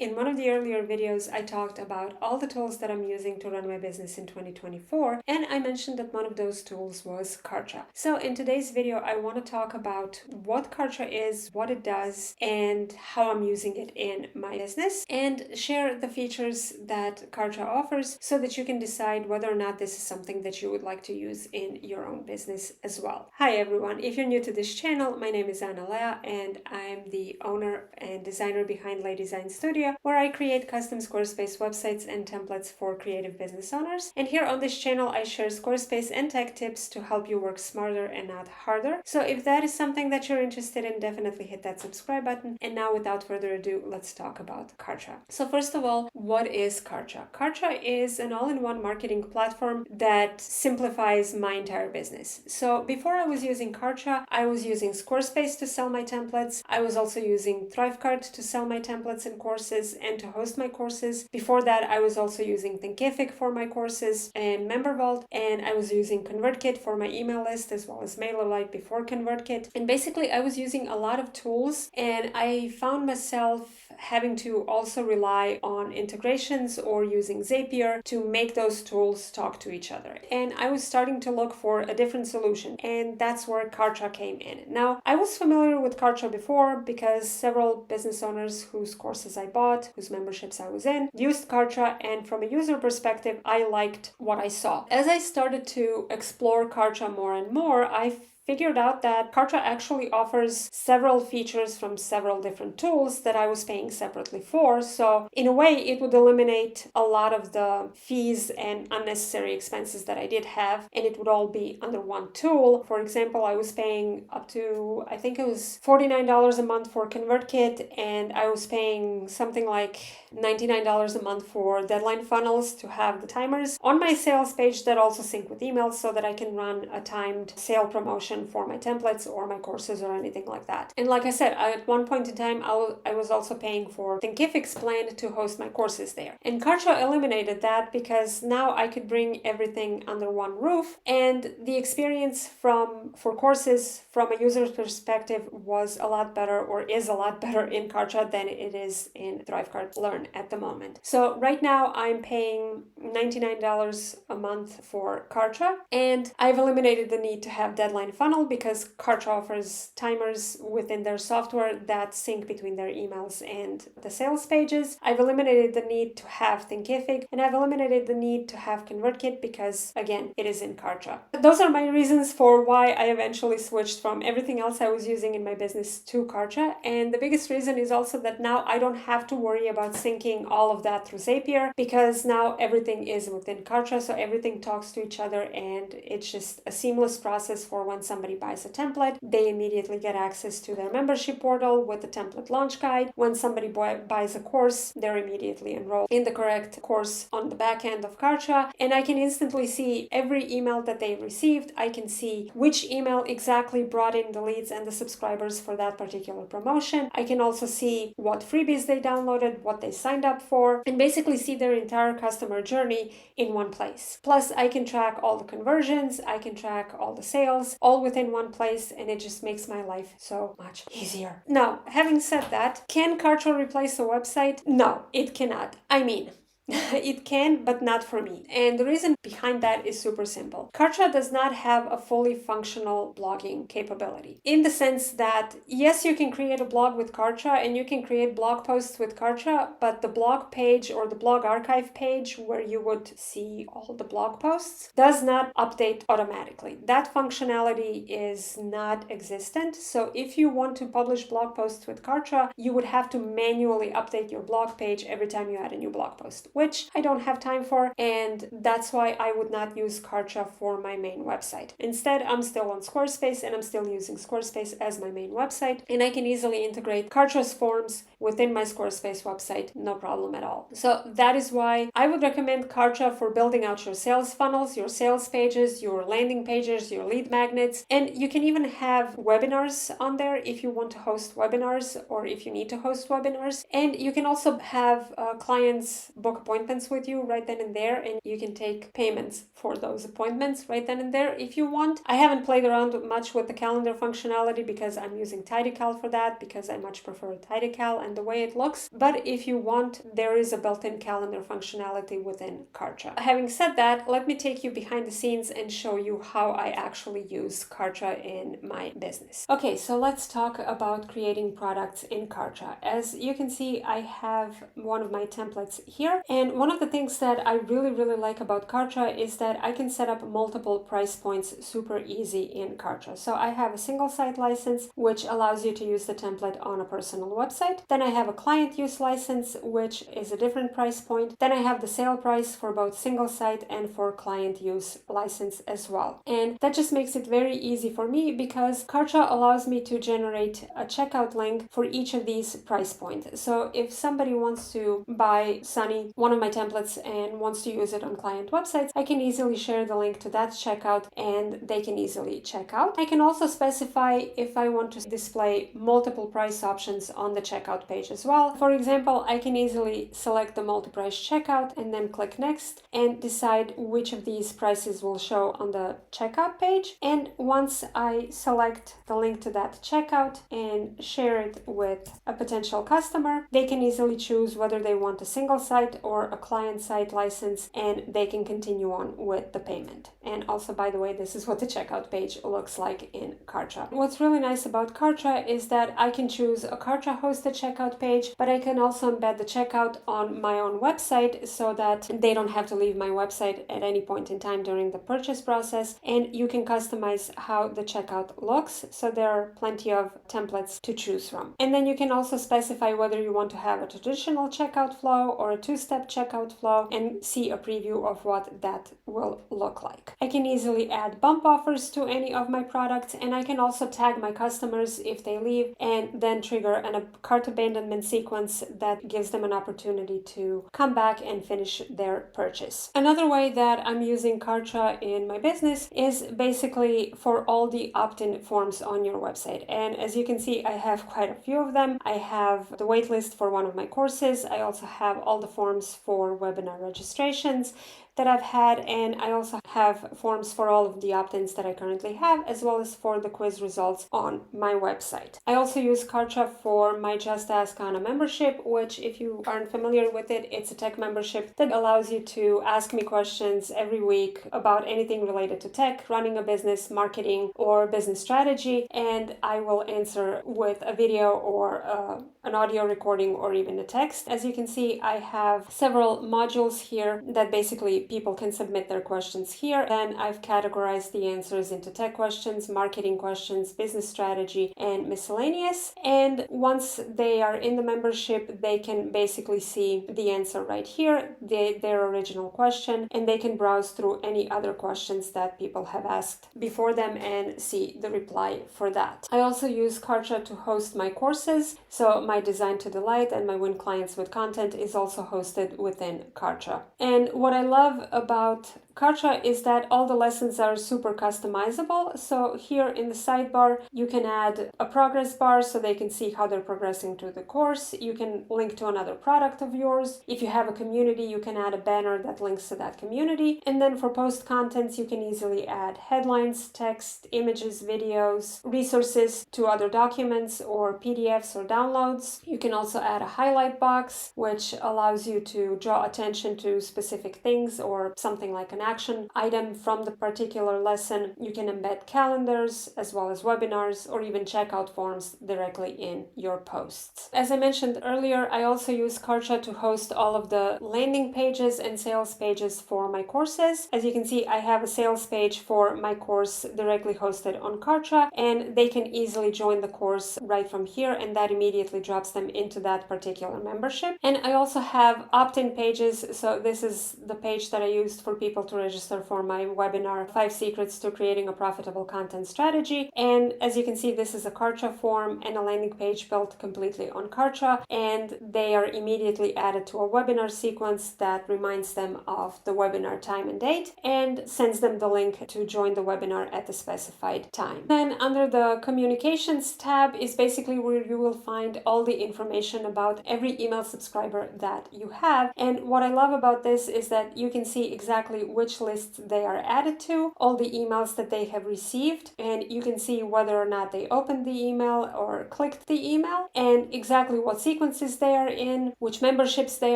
In one of the earlier videos, I talked about all the tools that I'm using to run my business in 2024, and I mentioned that one of those tools was Kartra. So in today's video, I want to talk about what Kartra is, what it does, and how I'm using it in my business, and share the features that Kartra offers so that you can decide whether or not this is something that you would like to use in your own business as well. Hi everyone, if you're new to this channel, my name is Ana Lea and I'm the owner and designer behind Lea Design Studio, where I create custom Squarespace websites and templates for creative business owners. And here on this channel, I share Squarespace and tech tips to help you work smarter and not harder. So if that is something that you're interested in, definitely hit that subscribe button. And now without further ado, let's talk about Kartra. So first of all, what is Kartra? Kartra is an all-in-one marketing platform that simplifies my entire business. So before I was using Kartra, I was using Squarespace to sell my templates. I was also using Thrivecart to sell my templates and courses and to host my courses. Before that, I was also using Thinkific for my courses and MemberVault, and I was using ConvertKit for my email list as well as MailerLite before ConvertKit. And basically, I was using a lot of tools, and I found myself having to also rely on integrations or using Zapier to make those tools talk to each other. And I was starting to look for a different solution, and that's where Kartra came in. Now, I was familiar with Kartra before because several business owners whose courses I bought, whose memberships I was in, used Kartra, and from a user perspective, I liked what I saw. As I started to explore Kartra more and more, I figured out that Kartra actually offers several features from several different tools that I was paying separately for. So in a way, it would eliminate a lot of the fees and unnecessary expenses that I did have, and it would all be under one tool. For example, I was paying up to, I think it was $49 a month for ConvertKit, and I was paying something like $99 a month for deadline funnels to have the timers on my sales page that also sync with emails so that I can run a timed sale promotion for my templates or my courses or anything like that. And like I said, at one point in time, I was also paying for Thinkific's plan to host my courses there. And Kartra eliminated that because now I could bring everything under one roof, and the experience for courses from a user's perspective was a lot better, or is a lot better in Kartra than it is in Thrivecart Learn at the moment. So right now I'm paying $99 a month for Kartra, and I've eliminated the need to have deadline funnel because Kartra offers timers within their software that sync between their emails and the sales pages. I've eliminated the need to have Thinkific, and I've eliminated the need to have ConvertKit because, again, it is in Kartra. Those are my reasons for why I eventually switched from everything else I was using in my business to Kartra. And the biggest reason is also that now I don't have to worry about syncing all of that through Zapier because now everything is within Kartra, so everything talks to each other, and it's just a seamless process for when somebody buys a template, they immediately get access to their membership portal with the template launch guide. When somebody buys a course, they're immediately enrolled in the correct course on the back end of Kartra, and I can instantly see every email that they received. I can see which email exactly brought in the leads and the subscribers for that particular promotion. I can also see what freebies they downloaded, what they signed up for, and basically see their entire customer journey in one place. Plus, I can track all the conversions, I can track all the sales, all within one place, and it just makes my life so much easier. Now, having said that, can Kartra replace a website? No, it cannot. I mean, it can, but not for me. And the reason behind that is super simple. Kartra does not have a fully functional blogging capability, in the sense that, yes, you can create a blog with Kartra and you can create blog posts with Kartra, but the blog page or the blog archive page where you would see all the blog posts does not update automatically. That functionality is not existent. So if you want to publish blog posts with Kartra, you would have to manually update your blog page every time you add a new blog post, which I don't have time for, and that's why I would not use Kartra for my main website. Instead, I'm still on Squarespace, and I'm still using Squarespace as my main website, and I can easily integrate Kartra's forms within my Squarespace website, no problem at all. So that is why I would recommend Kartra for building out your sales funnels, your sales pages, your landing pages, your lead magnets, and you can even have webinars on there if you want to host webinars or if you need to host webinars. And you can also have clients book appointments with you right then and there, and you can take payments for those appointments right then and there if you want. I haven't played around much with the calendar functionality because I'm using Tidycal for that, because I much prefer Tidycal and the way it looks. But if you want, there is a built-in calendar functionality within Kartra. Having said that, let me take you behind the scenes and show you how I actually use Kartra in my business. Okay, so let's talk about creating products in Kartra. As you can see, I have one of my templates here, and one of the things that I really like about Kartra is that I can set up multiple price points super easy in Kartra. So I have a single site license, which allows you to use the template on a personal website. Then I have a client use license, which is a different price point. Then I have the sale price for both single site and for client use license as well. And that just makes it very easy for me because Kartra allows me to generate a checkout link for each of these price points. So if somebody wants to buy Sunny, one of my templates, and wants to use it on client websites, I can easily share the link to that checkout and they can easily check out. I can also specify if I want to display multiple price options on the checkout page as well. For example, I can easily select the multi-price checkout and then click next and decide which of these prices will show on the checkout page. And once I select the link to that checkout and share it with a potential customer, they can easily choose whether they want a single site or a client site license, and they can continue on with the payment. And also, by the way, this is what the checkout page looks like in Kartra. What's really nice about Kartra is that I can choose a Kartra hosted checkout page, but I can also embed the checkout on my own website so that they don't have to leave my website at any point in time during the purchase process. And you can customize how the checkout looks, so there are plenty of templates to choose from. And then you can also specify whether you want to have a traditional checkout flow or a two-step checkout flow and see a preview of what that will look like. I can easily add bump offers to any of my products, and I can also tag my customers if they leave and then trigger a cart abandonment sequence that gives them an opportunity to come back and finish their purchase. Another way that I'm using Kartra in my business is basically for all the opt-in forms on your website. And as you can see, I have quite a few of them. I have the waitlist for one of my courses. I also have all the forms for webinar registrations that I've had, and I also have forms for all of the opt-ins that I currently have, as well as for the quiz results on my website. I also use Kartra for my Just Ask Ana membership, which, if you aren't familiar with it, it's a tech membership that allows you to ask me questions every week about anything related to tech, running a business, marketing, or business strategy, and I will answer with a video or an audio recording or even a text. As you can see, I have several modules here that basically people can submit their questions here. Then I've categorized the answers into tech questions, marketing questions, business strategy, and miscellaneous. And once they are in the membership, they can basically see the answer right here, their original question, and they can browse through any other questions that people have asked before them and see the reply for that. I also use Kartra to host my courses. So my Design to Delight and my Win Clients with Content is also hosted within Kartra. And what I love about Kartra is that all the lessons are super customizable. So here in the sidebar, you can add a progress bar so they can see how they're progressing through the course. You can link to another product of yours. If you have a community, you can add a banner that links to that community. And then for post contents, you can easily add headlines, text, images, videos, resources to other documents or PDFs or downloads. You can also add a highlight box, which allows you to draw attention to specific things or something like an action item from the particular lesson. You can embed calendars as well as webinars or even checkout forms directly in your posts. As I mentioned earlier, I also use Kartra to host all of the landing pages and sales pages for my courses. As you can see, I have a sales page for my course directly hosted on Kartra, and they can easily join the course right from here, and that immediately drops them into that particular membership. And I also have opt-in pages, so this is the page that I used for people to to register for my webinar, 5 Secrets to Creating a Profitable Content Strategy. And as you can see, this is a Kartra form and a landing page built completely on Kartra, and they are immediately added to a webinar sequence that reminds them of the webinar time and date and sends them the link to join the webinar at the specified time. Then under the communications tab is basically where you will find all the information about every email subscriber that you have. And what I love about this is that you can see exactly which lists they are added to, all the emails that they have received, and you can see whether or not they opened the email or clicked the email, and exactly what sequences they are in, which memberships they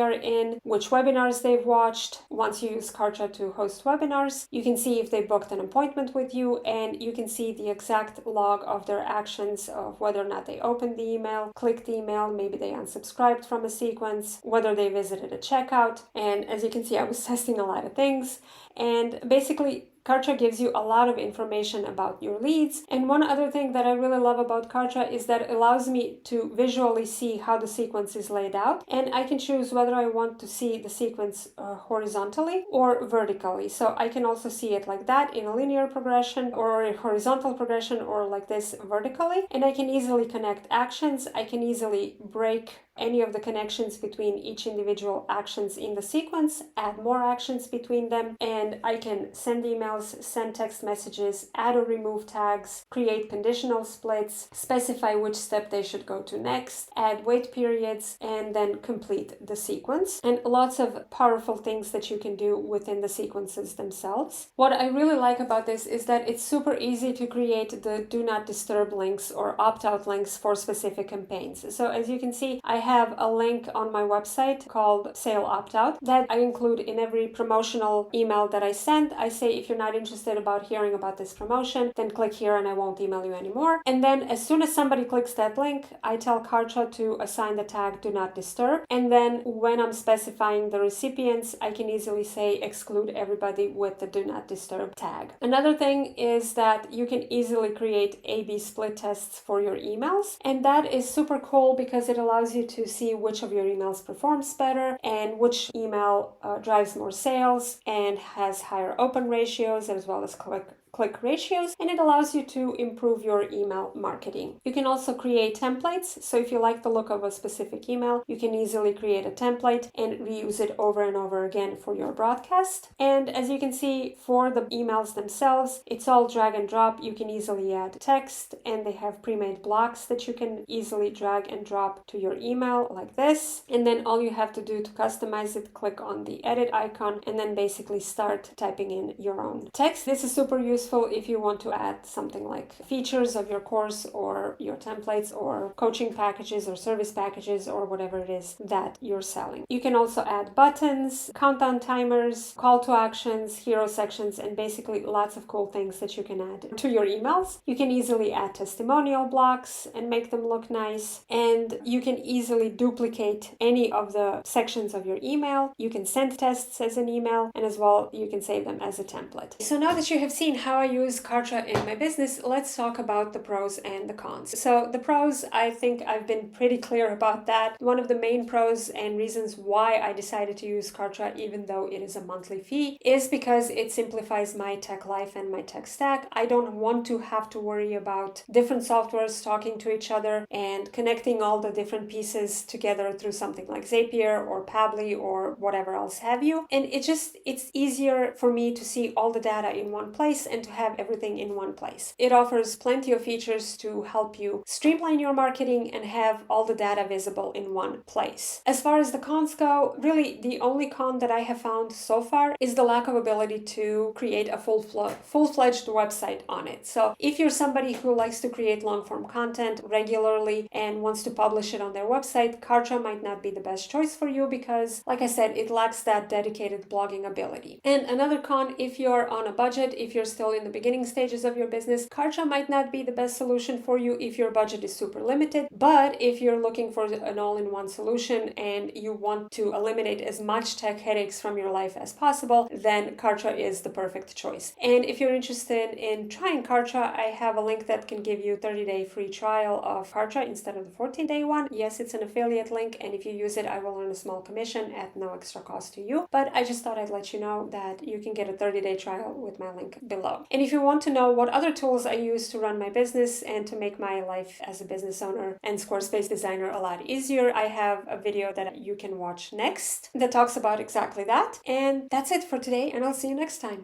are in, which webinars they've watched. Once you use Kartra to host webinars, you can see if they booked an appointment with you, and you can see the exact log of their actions of whether or not they opened the email, clicked the email, maybe they unsubscribed from a sequence, whether they visited a checkout. And as you can see, I was testing a lot of things, and basically Kartra gives you a lot of information about your leads. And one other thing that I really love about Kartra is that it allows me to visually see how the sequence is laid out, and I can choose whether I want to see the sequence horizontally or vertically. So I can also see it like that in a linear progression or a horizontal progression, or like this vertically, and I can easily connect actions. I can easily break any of the connections between each individual actions in the sequence, add more actions between them, and I can send emails, send text messages, add or remove tags, create conditional splits, specify which step they should go to next, add wait periods, and then complete the sequence. And lots of powerful things that you can do within the sequences themselves. What I really like about this is that it's super easy to create the do not disturb links or opt-out links for specific campaigns. So as you can see, I have a link on my website called Sale Opt-out that I include in every promotional email that I send. I say, if you're not interested about hearing about this promotion, then click here and I won't email you anymore. And then as soon as somebody clicks that link, I tell Kartra to assign the tag do not disturb. And then when I'm specifying the recipients, I can easily say exclude everybody with the do not disturb tag. Another thing is that you can easily create A/B split tests for your emails. And that is super cool because it allows you to see which of your emails performs better and which email drives more sales and has higher open ratios as well as click ratios, and it allows you to improve your email marketing. You can also create templates. So if you like the look of a specific email, you can easily create a template and reuse it over and over again for your broadcast. And as you can see, for the emails themselves, it's all drag and drop. You can easily add text, and they have pre-made blocks that you can easily drag and drop to your email like this. And then all you have to do to customize it, click on the edit icon, and then basically start typing in your own text. This is super useful if you want to add something like features of your course or your templates or coaching packages or service packages or whatever it is that you're selling. You can also add buttons, countdown timers, call to actions, hero sections, and basically lots of cool things that you can add to your emails. You can easily add testimonial blocks and make them look nice, and you can easily duplicate any of the sections of your email. You can send tests as an email, and as well you can save them as a template. So now that you have seen how I use Kartra in my business, let's talk about the pros and the cons. So the pros, I think I've been pretty clear about that. One of the main pros and reasons why I decided to use Kartra, even though it is a monthly fee, is because it simplifies my tech life and my tech stack. I don't want to have to worry about different softwares talking to each other and connecting all the different pieces together through something like Zapier or Pabbly or whatever else have you. And it's easier for me to see all the data in one place and to have everything in one place. It offers plenty of features to help you streamline your marketing and have all the data visible in one place. As far as the cons go, really the only con that I have found so far is the lack of ability to create a full-fledged website on it. So if you're somebody who likes to create long-form content regularly and wants to publish it on their website, Kartra might not be the best choice for you because, like I said, it lacks that dedicated blogging ability. And another con, if you're on a budget, if you're still still in the beginning stages of your business, Kartra might not be the best solution for you if your budget is super limited. But if you're looking for an all-in-one solution and you want to eliminate as much tech headaches from your life as possible, then Kartra is the perfect choice. And if you're interested in trying Kartra, I have a link that can give you a 30-day free trial of Kartra instead of the 14-day one. Yes, it's an affiliate link, and if you use it, I will earn a small commission at no extra cost to you. But I just thought I'd let you know that you can get a 30-day trial with my link below. And if you want to know what other tools I use to run my business and to make my life as a business owner and Squarespace designer a lot easier, I have a video that you can watch next that talks about exactly that. And that's it for today, and I'll see you next time.